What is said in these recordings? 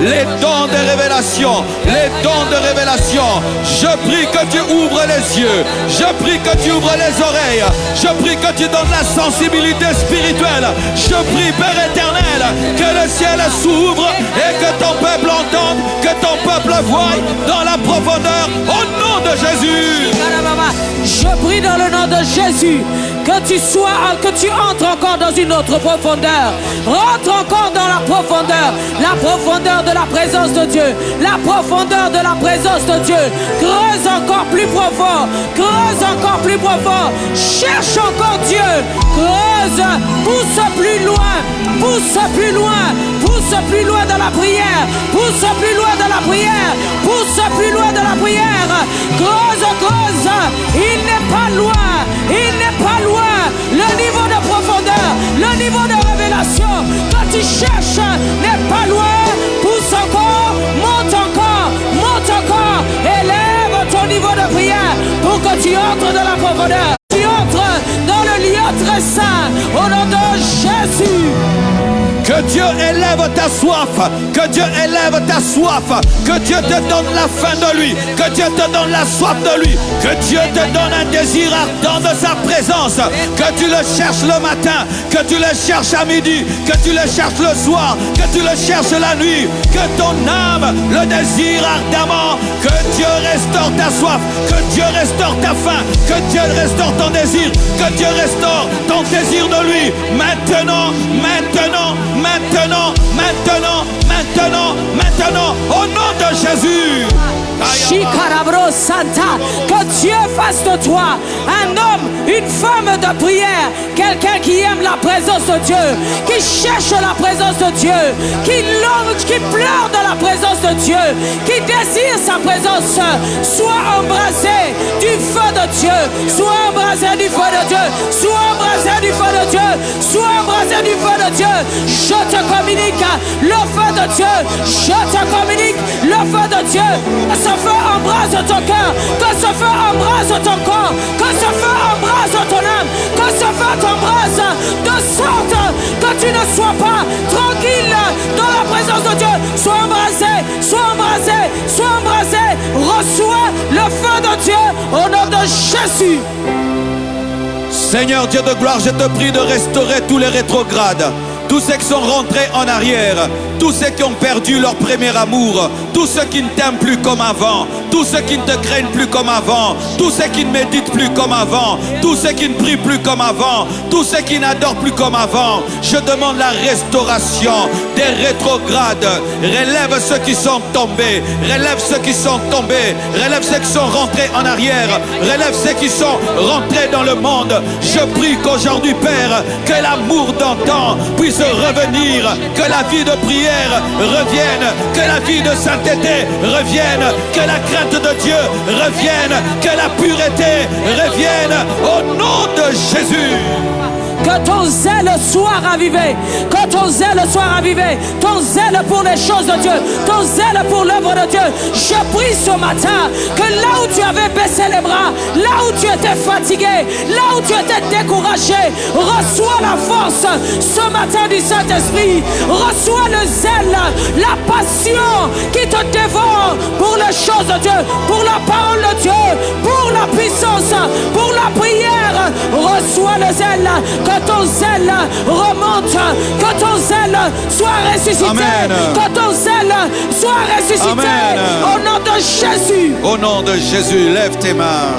les dons de révélation, les dons de révélation. Je prie que tu ouvres les yeux, je prie que tu ouvres les oreilles, je prie que tu donnes la sensibilité spirituelle. Je prie, Père éternel, que le ciel s'ouvre et que ton peuple entende, que ton peuple voie dans la profondeur, au nom de Jésus. Je prie dans le nom de Jésus que tu entres encore dans une autre profondeur. Rentre encore dans la profondeur de la présence de Dieu, la profondeur de la présence de Dieu. Creuse encore plus profond, creuse encore plus profond. Cherche encore Dieu, creuse, pousse plus loin, pousse plus loin, pousse plus loin dans la prière, pousse plus loin dans la prière, pousse plus loin dans la prière. Creuse, creuse, il n'est pas loin, il n'est pas loin. Le niveau de profondeur, le niveau de révélation que tu cherches n'est pas loin. Pousse encore, monte encore, monte encore. Élève ton niveau de prière pour que tu entres dans la profondeur. Tu entres dans le lieu très saint au nom de Jésus. Que Dieu élève ta soif, que Dieu élève ta soif, que Dieu te donne la faim de lui, que Dieu te donne la soif de lui, que Dieu te donne un désir ardent de sa présence, que tu le cherches le matin, que tu le cherches à midi, que tu le cherches le soir, que tu le cherches la nuit, que ton âme le désire ardemment, que Dieu restaure ta soif, que Dieu restaure ta faim, que Dieu restaure ton désir, que Dieu restaure ton désir de lui, maintenant, maintenant, maintenant, maintenant, maintenant, maintenant, au nom de Jésus. Chikarabro Santa, que Dieu fasse de toi un homme, une femme de prière, quelqu'un qui aime la présence de Dieu, qui cherche la présence de Dieu, qui longe, qui pleure dans la présence de Dieu, qui désire sa présence. Sois embrasé du feu de Dieu, sois embrasé du feu de Dieu, sois embrasé du feu de Dieu, sois embrasé du feu de Dieu. Je te communique le feu de Dieu, je te communique le feu de Dieu. Que ce feu embrase ton cœur, que ce feu embrase ton corps, que ce feu embrase ton âme, que ce feu t'embrase de sorte que tu ne sois pas tranquille dans la présence de Dieu. Sois embrasé, sois embrasé, sois embrasé. Reçois le feu de Dieu au nom de Jésus. Seigneur Dieu de gloire, je te prie de restaurer tous les rétrogrades, tous ceux qui sont rentrés en arrière, tous ceux qui ont perdu leur premier amour, tous ceux qui ne t'aiment plus comme avant, tous ceux qui ne te craignent plus comme avant, tous ceux qui ne méditent plus comme avant, tous ceux qui ne prient plus comme avant, tous ceux qui n'adorent plus comme avant. Je demande la restauration des rétrogrades. Relève ceux qui sont tombés, relève ceux qui sont tombés, relève ceux qui sont rentrés en arrière, relève ceux qui sont rentrés dans le monde. Je prie qu'aujourd'hui, Père, que l'amour d'antan puisse revenir, que la vie de prière revienne, que la vie de sainteté revienne, que la crainte de Dieu revienne, que la pureté revienne au nom de Jésus. Que ton zèle soit ravivé, que ton zèle soit ravivé, ton zèle pour les choses de Dieu, ton zèle pour l'œuvre de Dieu. Je prie ce matin que là où tu avais baissé les bras, là où tu étais fatigué, là où tu étais découragé, reçois la force ce matin du Saint-Esprit, reçois le zèle, la passion qui te dévore pour les choses de Dieu, pour la parole de Dieu, pour la puissance, pour la prière. Reçois le zèle. Que ton zèle remonte, que ton zèle soit ressuscité. Amen. Que ton zèle soit ressuscité. Amen. Au nom de Jésus. Au nom de Jésus, lève tes mains.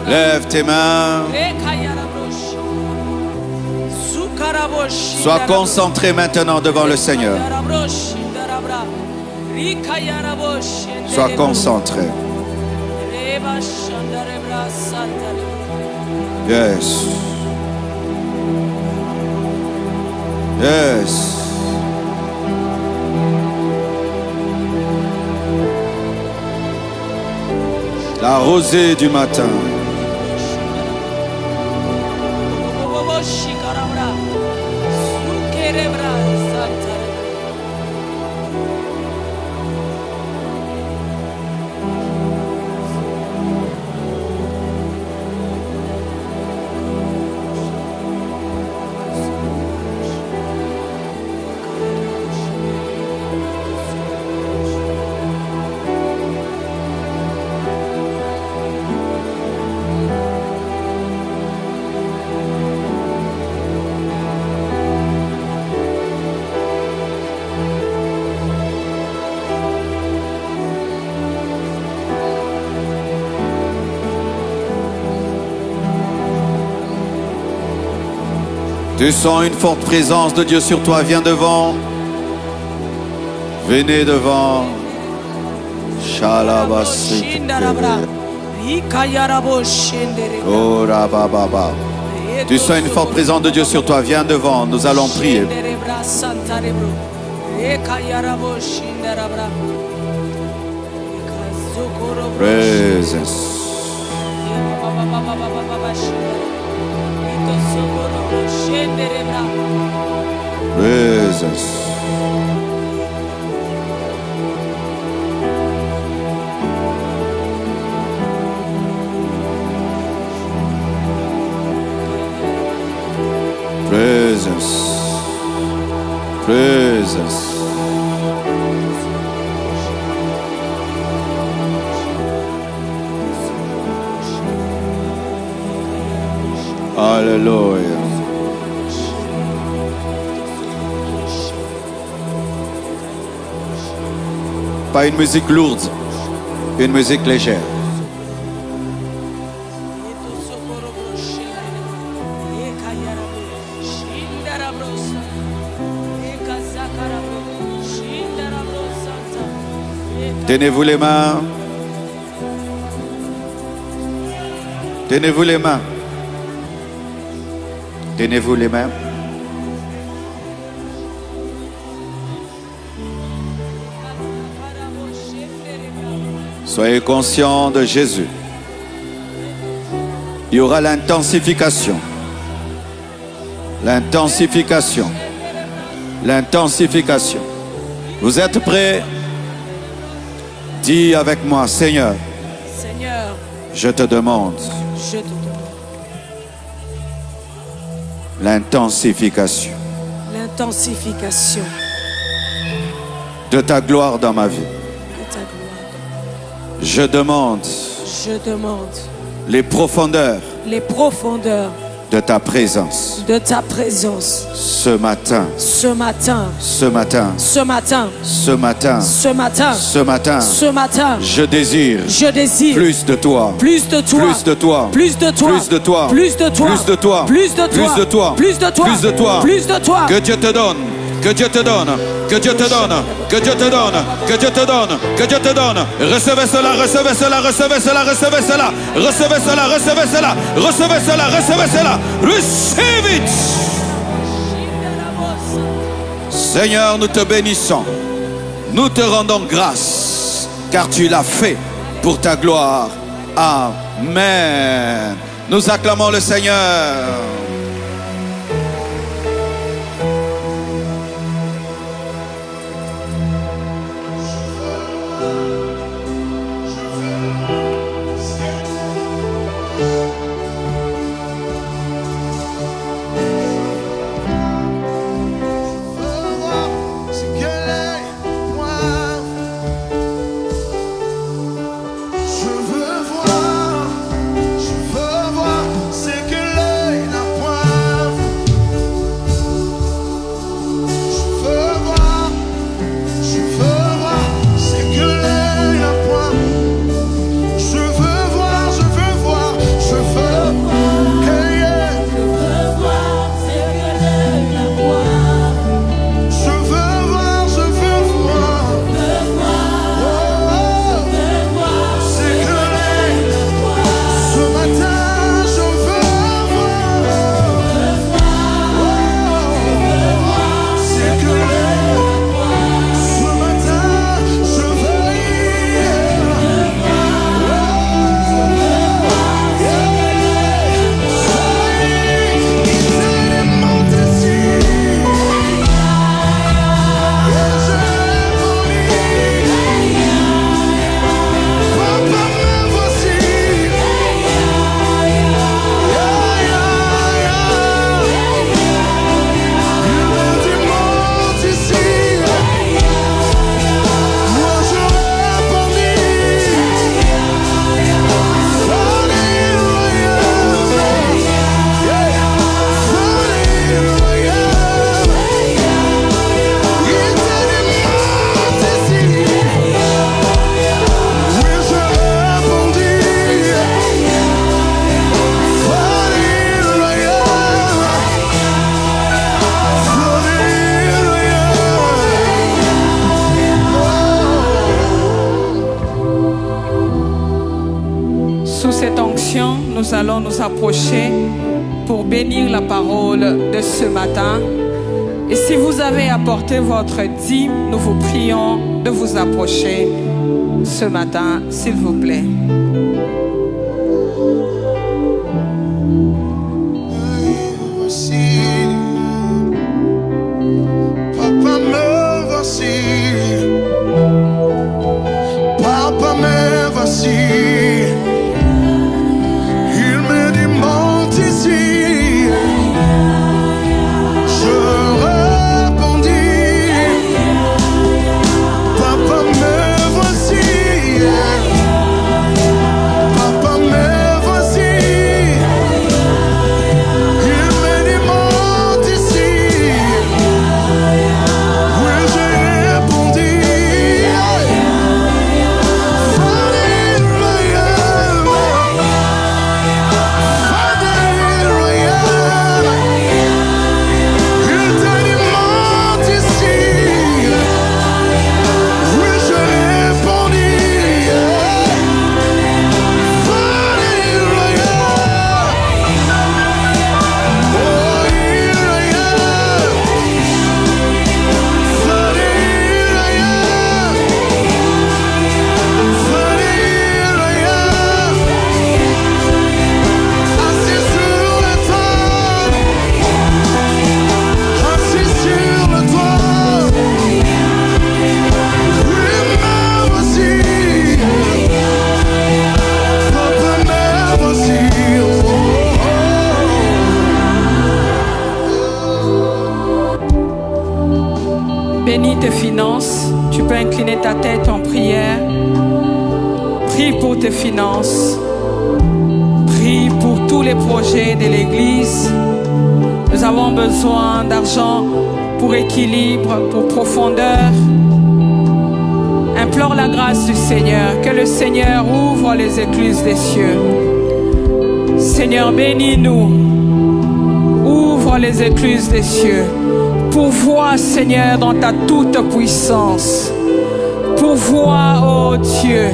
Lève tes mains. Sois concentré maintenant devant le Seigneur. Sois concentré. Yes. Yes. La rosée du matin. Tu sens une forte présence de Dieu sur toi. Viens devant. Venez devant. Shalabasi. Oh, rabababa. Tu sens une forte présence de Dieu sur toi. Viens devant. Nous allons prier. Présence. Présence. Presence. Presence. Alléluia. Pas une musique lourde, une musique légère. Tenez-vous les mains. Tenez-vous les mains. Tenez-vous les mains. Soyez conscients de Jésus. Il y aura l'intensification. L'intensification. L'intensification. Vous êtes prêts? Dis avec moi, Seigneur, Seigneur, je te demande je te demande l'intensification l'intensification de ta gloire dans ma vie. de ta gloire. Je demande Je demande les profondeurs les profondeurs de ta présence de ta présence ce matin, ce matin, ce matin, ce matin, ce matin, ce matin, ce matin. ce matin. Je désire Je désire plus de toi, plus de toi, plus de toi, plus de toi, plus de toi, plus de toi, plus de toi, plus de toi, plus de toi, plus de toi, plus de toi. plus de toi. Que Dieu te donne, que Dieu te donne, que Dieu te donne, que Dieu te donne, que Dieu te donne, que Dieu te donne. Recevez cela, recevez cela, recevez cela, recevez cela, recevez cela, recevez cela, recevez cela, recevez cela. Receive it. Seigneur, nous te bénissons. Nous te rendons grâce, car tu l'as fait pour ta gloire. Amen. Nous acclamons le Seigneur. Je veux voir ce que l'œil n'a point nous allons nous approcher pour bénir la parole de ce matin. Et si vous avez apporté votre dîme, nous vous prions de vous approcher ce matin, s'il vous plaît. Papa me voici, Papa me voici. Il me dit monte ici. Je répondis, Papa me voici, Papa me voici. Il me dit monte ici. Oui, j'ai répondu. Bénis tes finances. Tu peux incliner ta tête en prière. Prie pour tes finances. Prie pour tous les projets de l'Église. Nous avons besoin d'argent pour équilibre, pour profondeur. Implore la grâce du Seigneur. Que le Seigneur ouvre les écluses des cieux. Seigneur, bénis-nous. Ouvre les écluses des cieux. Pourvois, Seigneur, dans ta toute puissance. Pourvois, ô Dieu.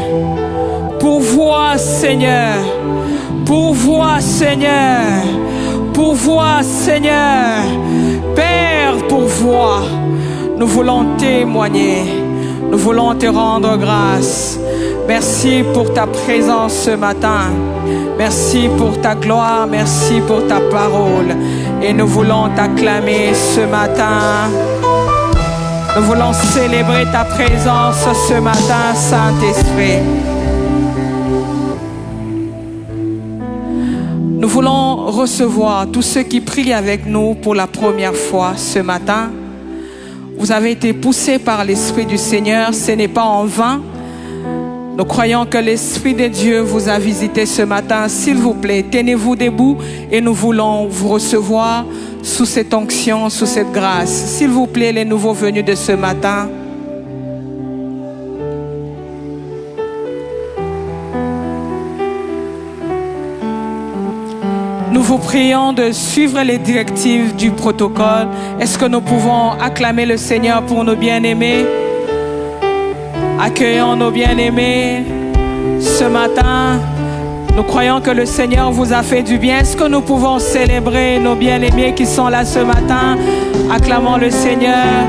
Pourvois, Seigneur. Pourvois, Seigneur. Pourvois, Seigneur. Père, pourvois. Nous voulons témoigner. Nous voulons te rendre grâce. Merci pour ta présence ce matin. Merci pour ta gloire. Merci pour ta parole. Et nous voulons t'acclamer ce matin. Nous voulons célébrer ta présence ce matin, Saint-Esprit. Nous voulons recevoir tous ceux qui prient avec nous pour la première fois ce matin. Vous avez été poussés par l'Esprit du Seigneur, ce n'est pas en vain. Nous croyons que l'Esprit de Dieu vous a visité ce matin. S'il vous plaît, tenez-vous debout et nous voulons vous recevoir sous cette onction, sous cette grâce. S'il vous plaît, les nouveaux venus de ce matin. Nous vous prions de suivre les directives du protocole. Est-ce que nous pouvons acclamer le Seigneur pour nos bien-aimés? Accueillons nos bien-aimés ce matin. Nous croyons que le Seigneur vous a fait du bien. Est-ce que nous pouvons célébrer nos bien-aimés qui sont là ce matin? Acclamons le Seigneur.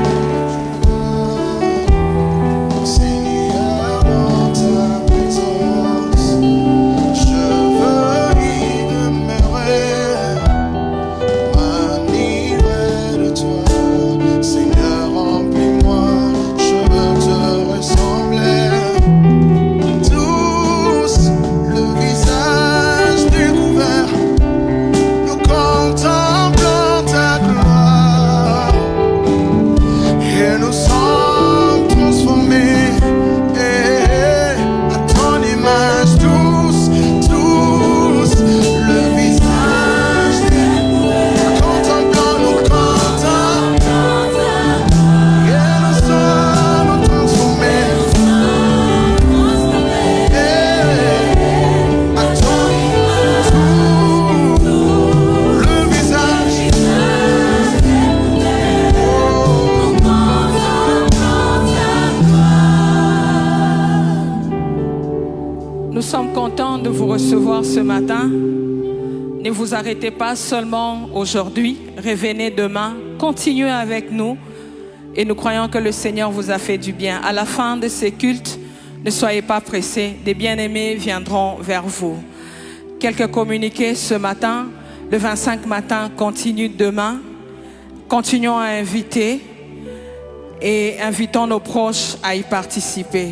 Nous sommes contents de vous recevoir ce matin. Ne vous arrêtez pas seulement aujourd'hui, revenez demain, continuez avec nous et nous croyons que le Seigneur vous a fait du bien. À la fin de ces cultes, ne soyez pas pressés, des bien-aimés viendront vers vous. Quelques communiqués ce matin, le 25 matin continue demain. Continuons à inviter et invitons nos proches à y participer.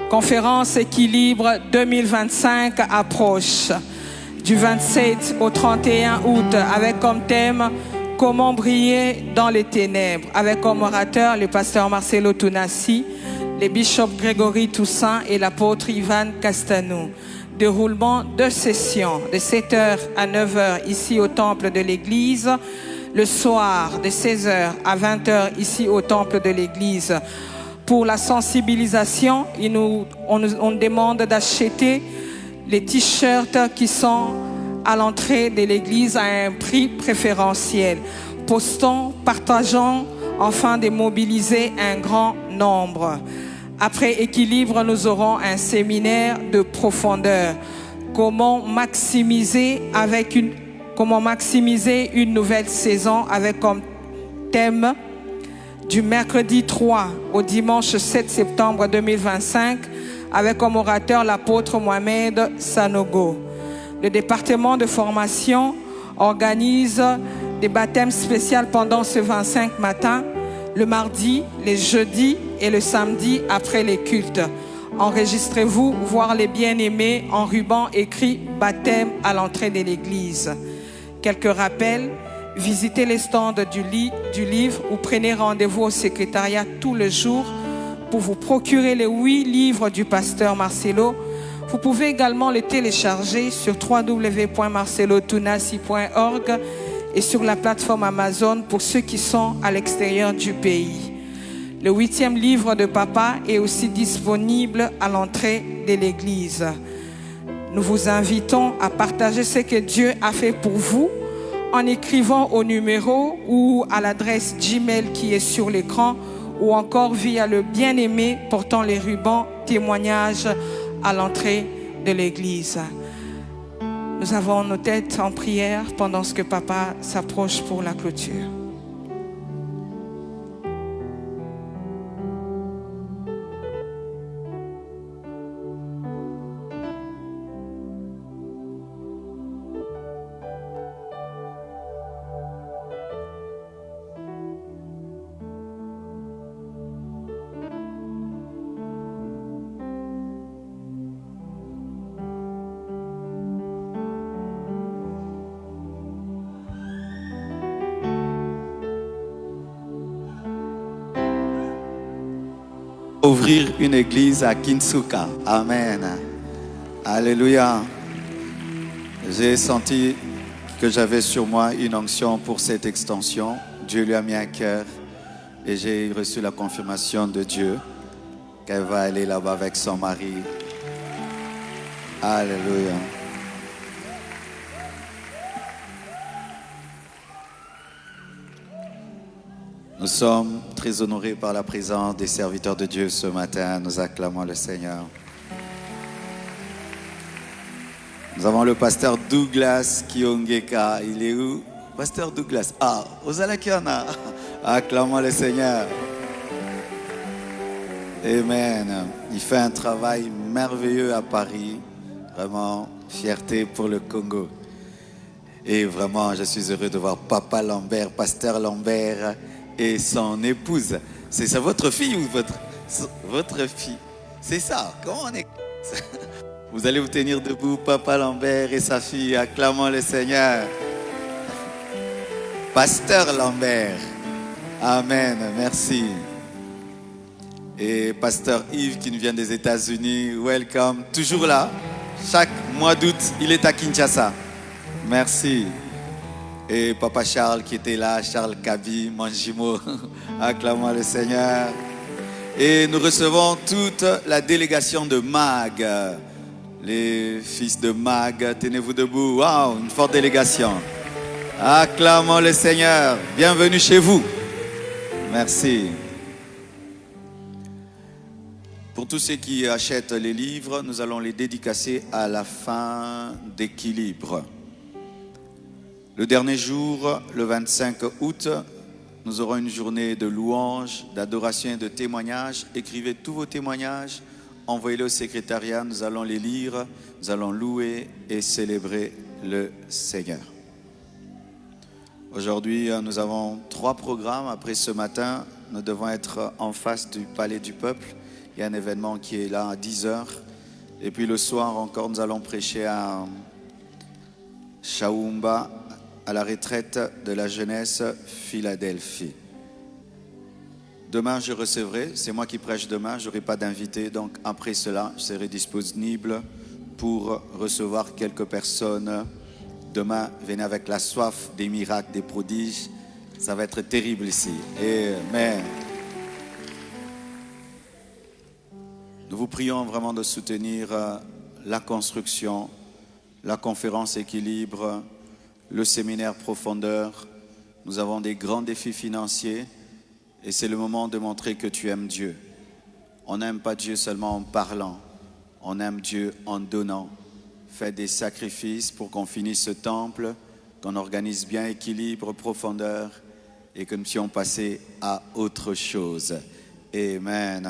Conférence Équilibre 2025 approche du 27 au 31 août avec comme thème « Comment briller dans les ténèbres » avec comme orateur le pasteur Marcelo Tunasi, les bishops Grégory Toussaint et l'apôtre Ivan Castanou. Déroulement de sessions de 7h à 9h ici au temple de l'église, le soir de 16h à 20h ici au temple de l'église. Pour la sensibilisation, on demande d'acheter les t-shirts qui sont à l'entrée de l'église à un prix préférentiel. Postons, partageons afin de mobiliser un grand nombre. Après Équilibre, nous aurons un séminaire de profondeur. Comment maximiser une nouvelle saison avec comme thème du mercredi 3 au dimanche 7 septembre 2025 avec comme orateur l'apôtre Mohamed Sanogo. Le département de formation organise des baptêmes spéciaux pendant ce 25 matin, le mardi, les jeudis et le samedi après les cultes. Enregistrez-vous, voir les bien-aimés en ruban écrit baptême à l'entrée de l'église. Quelques rappels. Visitez les stands du livre ou prenez rendez-vous au secrétariat tout le jour pour vous procurer les 8 livres du pasteur Marcelo. Vous pouvez également les télécharger sur www.marcelotunasi.org et sur la plateforme Amazon pour ceux qui sont à l'extérieur du pays. Le 8e livre de Papa est aussi disponible à l'entrée de l'église. Nous vous invitons à partager ce que Dieu a fait pour vous en écrivant au numéro ou à l'adresse Gmail qui est sur l'écran ou encore via le bien-aimé portant les rubans témoignages à l'entrée de l'église. Nous avons nos têtes en prière pendant ce que Papa s'approche pour la clôture. Ouvrir une église à Kinsuka. Amen. Alléluia. J'ai senti que j'avais sur moi une onction pour cette extension. Dieu lui a mis à cœur et j'ai reçu la confirmation de Dieu qu'elle va aller là-bas avec son mari. Alléluia. Nous sommes très honorés par la présence des serviteurs de Dieu ce matin. Nous acclamons le Seigneur. Nous avons le pasteur Douglas Kiongeka. Il est où? Pasteur Douglas. Ah, Ozalakiana. Acclamons le Seigneur. Amen. Il fait un travail merveilleux à Paris. Vraiment, fierté pour le Congo. Et vraiment, je suis heureux de voir Papa Lambert, pasteur Lambert et son épouse. C'est ça votre fille ou votre fille? C'est ça. Comment on est? Vous allez vous tenir debout, Papa Lambert et sa fille. Acclamons le Seigneur. Pasteur Lambert. Amen. Merci. Et Pasteur Yves qui nous vient des États-Unis. Welcome. Toujours là. Chaque mois d'août, il est à Kinshasa. Merci. Et Papa Charles qui était là, Charles Kabi, mon jumeau. Acclamons le Seigneur. Et nous recevons toute la délégation de MAG. Les fils de MAG, tenez-vous debout. Waouh, une forte délégation. Acclamons le Seigneur. Bienvenue chez vous. Merci. Pour pour tous ceux qui achètent les livres, nous allons les dédicacer à la fin d'Équilibre. Le dernier jour, le 25 août, nous aurons une journée de louange, d'adoration et de témoignages. Écrivez tous vos témoignages, envoyez-les au secrétariat, nous allons les lire, nous allons louer et célébrer le Seigneur. Aujourd'hui, nous avons 3 programmes. Après ce matin, nous devons être en face du Palais du Peuple. Il y a un événement qui est là à 10h. Et puis le soir encore, nous allons prêcher à Shaumba, à la retraite de la jeunesse Philadelphie. Demain, je recevrai, c'est moi qui prêche demain, je n'aurai pas d'invité. Donc après cela, je serai disponible pour recevoir quelques personnes. Demain, venez avec la soif des miracles, des prodiges. Ça va être terrible ici. Mais nous vous prions vraiment de soutenir la construction, la conférence Équilibre, le séminaire Profondeur. Nous avons des grands défis financiers et c'est le moment de montrer que tu aimes Dieu. On n'aime pas Dieu seulement en parlant, on aime Dieu en donnant. Faites des sacrifices pour qu'on finisse ce temple, qu'on organise bien Équilibre, Profondeur et que nous puissions passer à autre chose. Amen.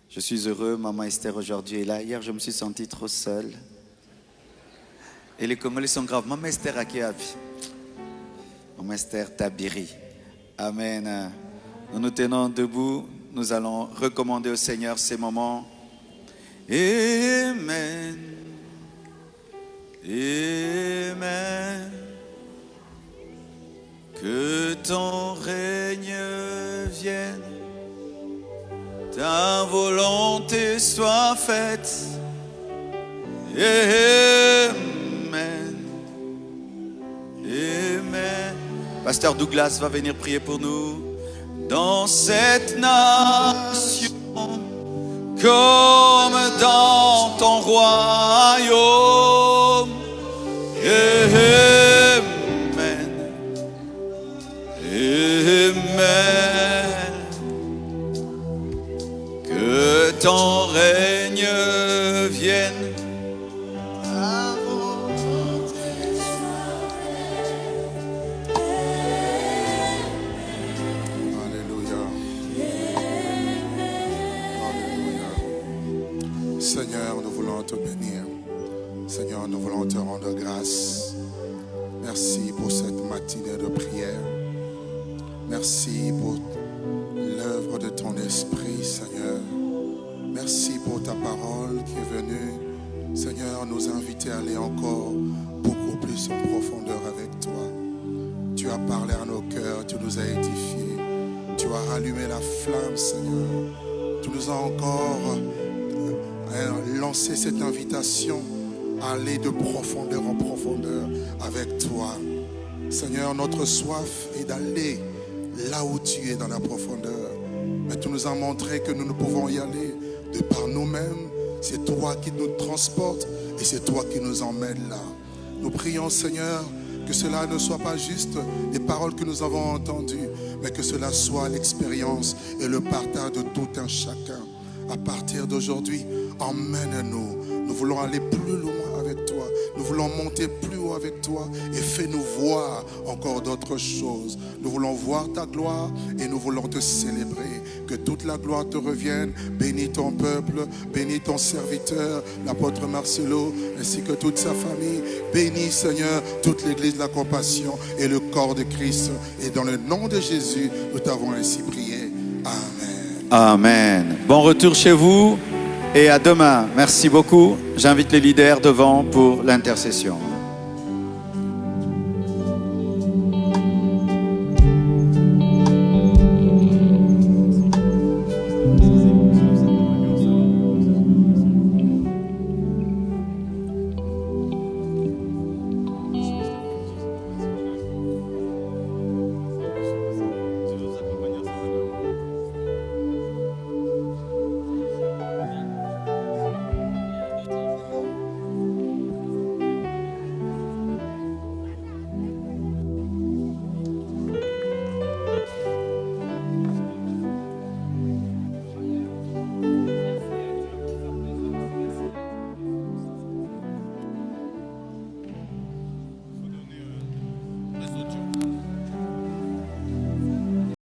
Je suis heureux, Maman Esther aujourd'hui est là. Hier, je me suis senti trop seul. Et les Congolais sont graves. Maman Esther Akiapi. Maman Esther Tabiri. Amen. Nous nous tenons debout. Nous allons recommander au Seigneur ces moments. Amen. Amen. Que ton règne vienne, ta volonté soit faite. Amen. Amen. Pasteur Douglas va venir prier pour nous. Dans cette nation, comme dans ton royaume. Amen. Amen. Que ton règne vienne. Seigneur, nous voulons te bénir. Seigneur, nous voulons te rendre grâce. Merci pour cette matinée de prière. Merci pour l'œuvre de ton esprit, Seigneur. Merci pour ta parole qui est venue, Seigneur, nous inviter à aller encore beaucoup plus en profondeur avec toi. Tu as parlé à nos cœurs, tu nous as édifiés. Tu as rallumé la flamme, Seigneur. Tu nous as encore lancé cette invitation à aller de profondeur en profondeur avec toi. Seigneur, notre soif est d'aller là où tu es dans la profondeur. Mais tu nous as montré que nous ne pouvons y aller de par nous-mêmes. C'est toi qui nous transportes et c'est toi qui nous emmènes là. Nous prions, Seigneur, que cela ne soit pas juste des paroles que nous avons entendues, mais que cela soit l'expérience et le partage de tout un chacun. À partir d'aujourd'hui, emmène-nous. Nous voulons aller plus loin avec toi. Nous voulons monter plus haut avec toi et fais-nous voir encore d'autres choses. Nous voulons voir ta gloire et nous voulons te célébrer. Que toute la gloire te revienne. Bénis ton peuple, bénis ton serviteur, l'apôtre Marcelo, ainsi que toute sa famille. Bénis, Seigneur, toute l'église de la compassion et le corps de Christ. Et dans le nom de Jésus, nous t'avons ainsi prié. Amen. Amen. Bon retour chez vous et à demain. Merci beaucoup. J'invite les leaders devant pour l'intercession.